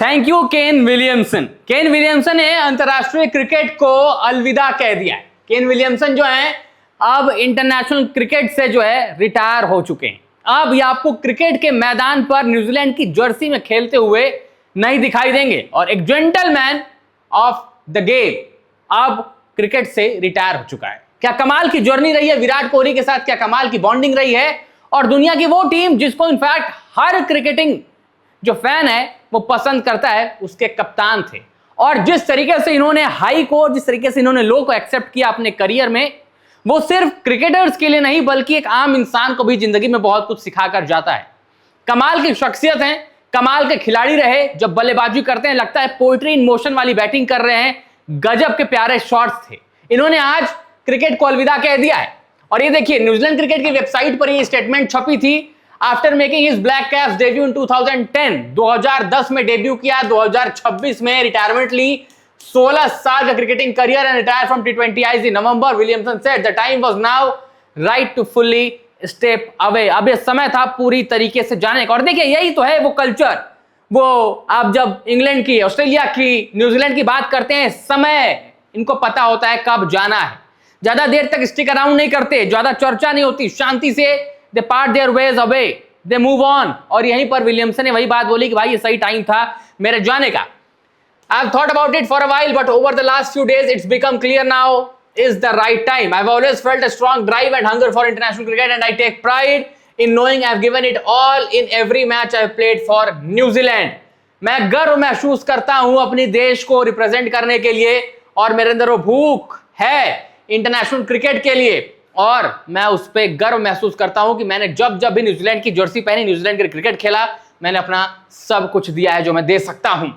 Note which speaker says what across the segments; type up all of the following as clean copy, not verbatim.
Speaker 1: Thank you Kane Williamson. Kane Williamson ने अंतरराष्ट्रीय cricket को अलविदा कह दिया है। केन विलियमसन जो है अब इंटरनेशनल क्रिकेट से जो है रिटायर हो चुके हैं। अब ये आपको क्रिकेट के मैदान पर न्यूजीलैंड की जर्सी में खेलते हुए नहीं दिखाई देंगे और एक जेंटलमैन ऑफ द गेम अब क्रिकेट से रिटायर हो चुका है। क्या कमाल की जर्नी रही है विराट कोहली के साथ, क्या कमाल की बॉन्डिंग रही है और दुनिया की वो टीम जिसको इनफैक्ट हर क्रिकेटिंग जो फैन है वो पसंद करता है, उसके कप्तान थे। और जिस तरीके से इन्होंने हाई को, जिस तरीके से इन्होंने लो को एक्सेप्ट किया अपने करियर में, वो सिर्फ क्रिकेटर्स के लिए नहीं बल्कि एक आम इंसान को भी जिंदगी में बहुत कुछ सिखाकर जाता है। कमाल की शख्सियत है, कमाल के खिलाड़ी रहे, जब बल्लेबाजी करते हैं लगता है पोएट्री इन मोशन वाली बैटिंग कर रहे हैं, गजब के प्यारे शॉट्स थे। इन्होंने आज क्रिकेट को अलविदा कह दिया है और ये देखिए न्यूजीलैंड क्रिकेट की वेबसाइट पर ये स्टेटमेंट छपी थी। After making his black caps debut in 2010, 2010 में डेब्यू किया, 2026 में रिटायरमेंट ली, 16 साल का cricketing career and retire from T20 IC in November. Williamson said the time was now right to fully step away. अब ये समय था पूरी तरीके से जाने का। और देखिए यही तो है वो कल्चर, वो आप जब इंग्लैंड की, ऑस्ट्रेलिया की, न्यूजीलैंड की बात करते हैं, समय इनको पता होता है कब जाना है, ज्यादा देर तक स्टिक अराउंड नहीं करते, ज्यादा चर्चा नहीं होती, शांति से they part their ways away, they move on. और यहीं पर विलियमसन ने वही बात बोली कि भाई ये सही टाइम था मेरे जाने का। I've thought about it for a while, but over the last few days, it's become clear now is the right time. I've always felt a strong drive and hunger for international cricket, and I take pride in knowing I've given it all in every match I've played for New Zealand. मैं गर्व महसूस करता हूं अपनी देश को represent करने के लिए और मेरे अंदर वो भूख है इंटरनेशनल क्रिकेट के लिए और मैं उस पर गर्व महसूस करता हूं कि मैंने जब जब भी न्यूजीलैंड की जर्सी पहनी, न्यूजीलैंड के क्रिकेट खेला, मैंने अपना सब कुछ दिया है जो मैं दे सकता हूं।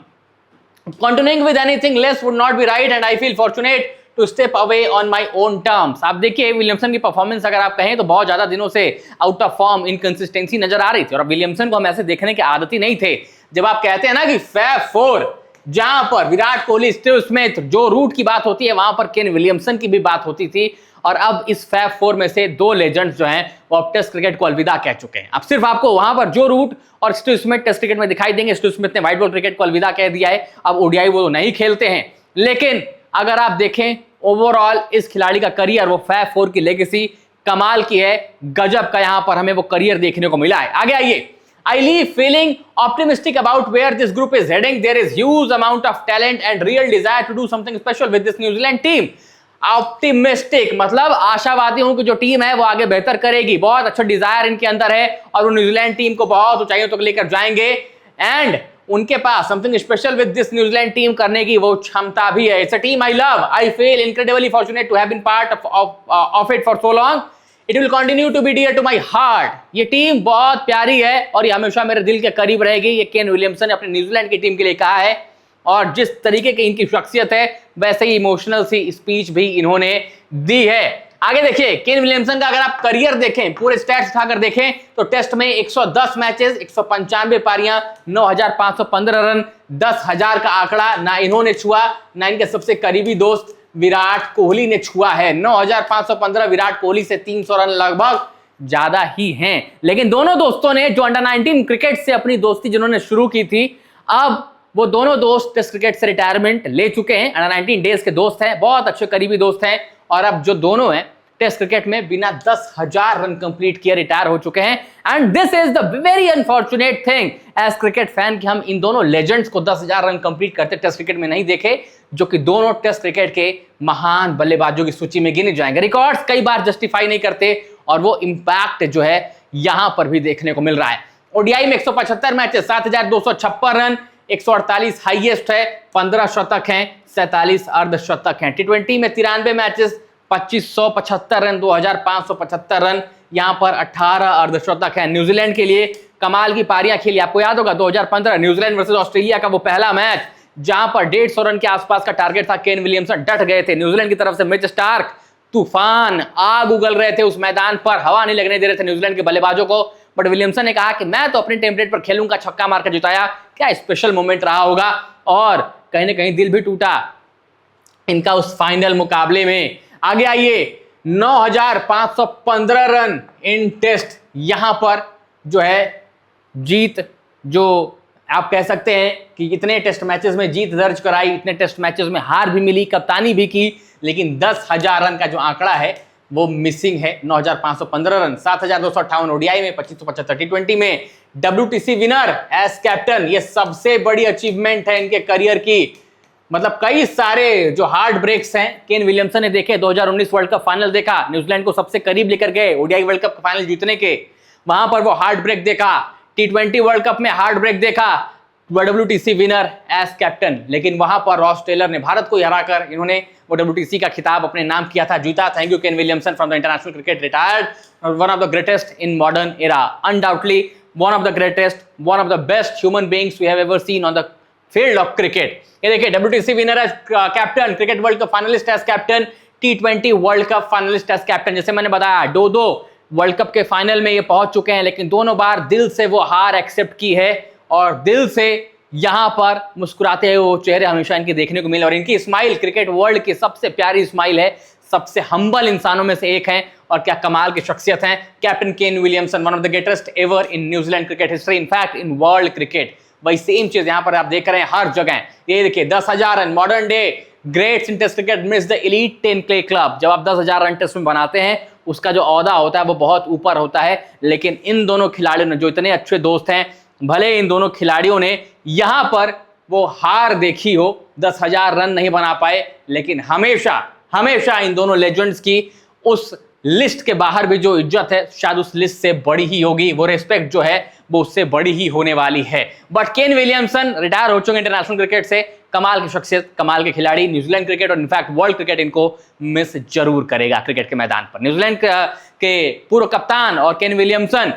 Speaker 1: Continuing with anything less would not be right and I feel fortunate to step away on my own terms. आप देखिए विलियमसन की परफॉर्मेंस अगर आप कहें तो बहुत ज्यादा दिनों से आउट ऑफ फॉर्म, इनकंसिस्टेंसी नजर आ रही थी और विलियमसन को हम ऐसे देखने के आदत ही नहीं थे। जब आप कहते हैं ना कि फैब फोर, जहां पर विराट कोहली, स्टीव स्मिथ, जो रूट की बात होती है वहां पर केन विलियमसन की भी बात होती थी और अब इस फैब फोर में से दो लेजेंड्स जो हैं वो अब टेस्ट क्रिकेट को अलविदा कह चुके हैं। अब सिर्फ आपको वहां पर जो रूट और स्टीव स्मिथ टेस्ट क्रिकेट में दिखाई देंगे। स्टीव स्मिथ ने व्हाइट बॉल क्रिकेट को अलविदा कह दिया है, अब ओडीआई वो नहीं खेलते हैं, लेकिन अगर आप देखें ओवरऑल इस खिलाड़ी का करियर, वो फैब फोर की लेगेसी कमाल की है, गजब का यहां पर हमें वो करियर देखने को मिला है। आगे आइए। I leave feeling optimistic about where this group is heading. There is huge amount of talent and real desire to do something special with this New Zealand team. Optimistic मतलब आशावादी हूं कि जो टीम है वो आगे बेहतर करेगी, बहुत अच्छा डिजायर इनके अंदर है और वो न्यूजीलैंड टीम को बहुत ऊंचाइयों तक लेकर जाएंगे एंड उनके पास something special with this New Zealand team करने की वो क्षमता भी है। It's a team I love, I feel incredibly fortunate to have been part of it for so long, it will continue to be dear to my heart. ये team बहुत प्यारी है और ये हमेशा मेरे दिल के करीब रहेगी, ये केन विलियमसन ने अपने न्यूजीलैंड की टीम के लिए कहा है और जिस तरीके की इनकी शख्सियत है वैसे ही इमोशनल सी स्पीच भी इन्होंने दी है। आगे देखिए केन विलियमसन का अगर आप करियर देखें, पूरे स्टैट्स उठाकर देखें तो टेस्ट में 110 मैचेस, 195 पारियां, 9,515 रन, 10,000 का आंकड़ा ना इन्होंने छुआ ना इनके सबसे करीबी दोस्त विराट कोहली ने छुआ है। 9,515 विराट कोहली से 300 रन लगभग ज्यादा ही हैं, लेकिन दोनों दोस्तों ने जो अंडर 19 क्रिकेट से अपनी दोस्ती जिन्होंने शुरू की थी, अब वो दोनों दोस्त टेस्ट क्रिकेट से रिटायरमेंट ले चुके हैं, अंडर 19 डेज के दोस्त हैं, बहुत अच्छे करीबी दोस्त हैं और अब जो दोनों हैं टेस्ट क्रिकेट में बिना 10,000 रन कंप्लीट किए रिटायर हो चुके हैं। And this is the very unfortunate thing as cricket fan कि हम इन दोनों लेजेंड्स को 10,000 रन कंप्लीट करते टेस्ट क्रिकेट में नहीं देखे, जो कि दोनों टेस्ट क्रिकेट के महान बल्लेबाजों की सूची में गिने जाएंगे। रिकॉर्ड्स कई बार जस्टिफाई नहीं करते और वो इंपैक्ट जो है यहां पर भी देखने को मिल रहा है। ओडीआई में 175 मैचेस, 7,256 रन, 148 हाईएस्ट है, 15 शतक हैं, 47 अर्धशतक हैं। T20 में 93 मैचेस, 2,575 रन, 2,575 रन, यहां पर 18 अर्धशतक हैं। न्यूजीलैंड के लिए कमाल की पारियां खेली, आपको याद होगा 2015 न्यूजीलैंड वर्सेस ऑस्ट्रेलिया का वो पहला मैच जहां पर 150 रन के आसपास का टारगेट था, केन विलियमसन डट गए थे। न्यूजीलैंड की तरफ से मिच स्टार्क तूफान आग उगल रहे थे उस मैदान पर, हवा नहीं लगने दे रहे थे न्यूजीलैंड के बल्लेबाजों को, बट विलियमसन ने कहा कि मैं तो अपने टेम्पलेट पर खेलूंगा, छक्का मारकर जिताया, क्या स्पेशल मोमेंट रहा होगा और कहीं ना कहीं दिल भी टूटा इनका उस फाइनल मुकाबले में। आगे आइए, 9,515 रन इन टेस्ट, यहां पर जो है जीत जो आप कह सकते हैं कि इतने टेस्ट मैचेस में जीत दर्ज कराई, इतने टेस्ट मैचेस में हार भी मिली, कप्तानी भी की, लेकिन 10,000 रन का जो आंकड़ा है वो मिसिंग है। 9,515 रन, 7,258 ओडीआई में, 2,575 टी20 में, WTC विनर एज कैप्टन, ये सबसे बड़ी अचीवमेंट है इनके करियर की। मतलब कई सारे जो हार्ड ब्रेक्स हैं केन विलियमसन ने देखे। 2019 वर्ल्ड कप फाइनल देखा, न्यूजीलैंड को सबसे करीब लेकर गए ओडीआई वर्ल्ड कप फाइनल जीतने के, वहां पर वो हार्ड ब्रेक देखा। T20 वर्ल्ड कप में हार्ड ब्रेक देखा, WTC विनर एज कैप्टन, लेकिन वहां पर रॉस टेलर ने भारत को हराकर इन्होंने वो WTC का खिताब अपने नाम किया था, जीता। Thank you Kane Williamson from the international cricket, retired, one of the greatest in modern era, undoubtedly one of the greatest, one of the best human beings we have ever seen on the field of cricket. ये देखिए, WTC winner as captain, cricket world cup finalist as captain, T20 world cup finalist as captain. जैसे मैंने बताया, दो world cup के final में ये पहुंच चुके हैं, लेकिन दोनों बार दिल से वो हार एक्सेप्ट की है और दिल से यहां पर मुस्कुराते हुए वो चेहरे हमेशा इनके देखने को मिले। और इनकी स्माइल क्रिकेट वर्ल्ड की सबसे प्यारी स्माइल है, सबसे हम्बल इंसानों में से एक हैं, और क्या कमाल की शख्सियत हैं captain Kane Williamson, one of the greatest ever in New Zealand cricket history, in fact in world cricket. वही सेम चीज यहां पर आप देख रहे हैं हर जगह। ये देखिए 10,000 run, modern day greats in test cricket miss the elite 10 play club. जब आप 10,000 रन टेस्ट में बनाते हैं, उसका जो औहदा होता है वो बहुत ऊपर होता है। लेकिन इन दोनों खिलाड़ियों ने, जो इतने अच्छे दोस्त हैं, भले इन दोनों खिलाड़ियों ने यहां पर वो हार देखी हो, 10,000 रन नहीं बना पाए, लेकिन हमेशा हमेशा इन दोनों लेजेंड्स की उस लिस्ट के बाहर भी जो इज्जत है, शायद उस लिस्ट से बड़ी ही होगी, वो रिस्पेक्ट जो है वो उससे बड़ी ही होने वाली है। बट केन विलियमसन रिटायर हो चुके इंटरनेशनल क्रिकेट से, कमाल की शख्सियत, कमाल के खिलाड़ी, न्यूजीलैंड क्रिकेट और इनफैक्ट वर्ल्ड क्रिकेट इनको मिस जरूर करेगा क्रिकेट के मैदान पर। न्यूजीलैंड के पूर्व कप्तान और केन विलियमसन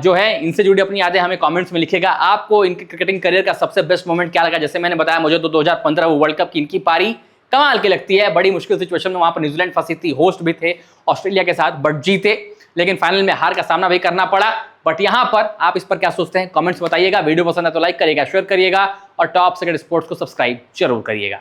Speaker 1: जो है, इनसे जुड़ी अपनी यादें हमें कमेंट्स में लिखेगा। आपको इनके क्रिकेटिंग करियर का सबसे बेस्ट मोमेंट क्या लगा? जैसे मैंने बताया, मुझे तो 2015 वर्ल्ड कप की इनकी पारी कमाल की लगती है। बड़ी मुश्किल सिचुएशन में वहां पर न्यूजीलैंड फंसी थी, होस्ट भी थे ऑस्ट्रेलिया के साथ, बट जीते, लेकिन फाइनल में हार का सामना भी करना पड़ा। बट यहां पर आप इस पर क्या सोचते हैं? कमेंट्स बताइएगा। वीडियो पसंद है तो लाइक करिएगा, शेयर करिएगा और टॉप सेकंड स्पोर्ट्स को सब्सक्राइब जरूर करिएगा।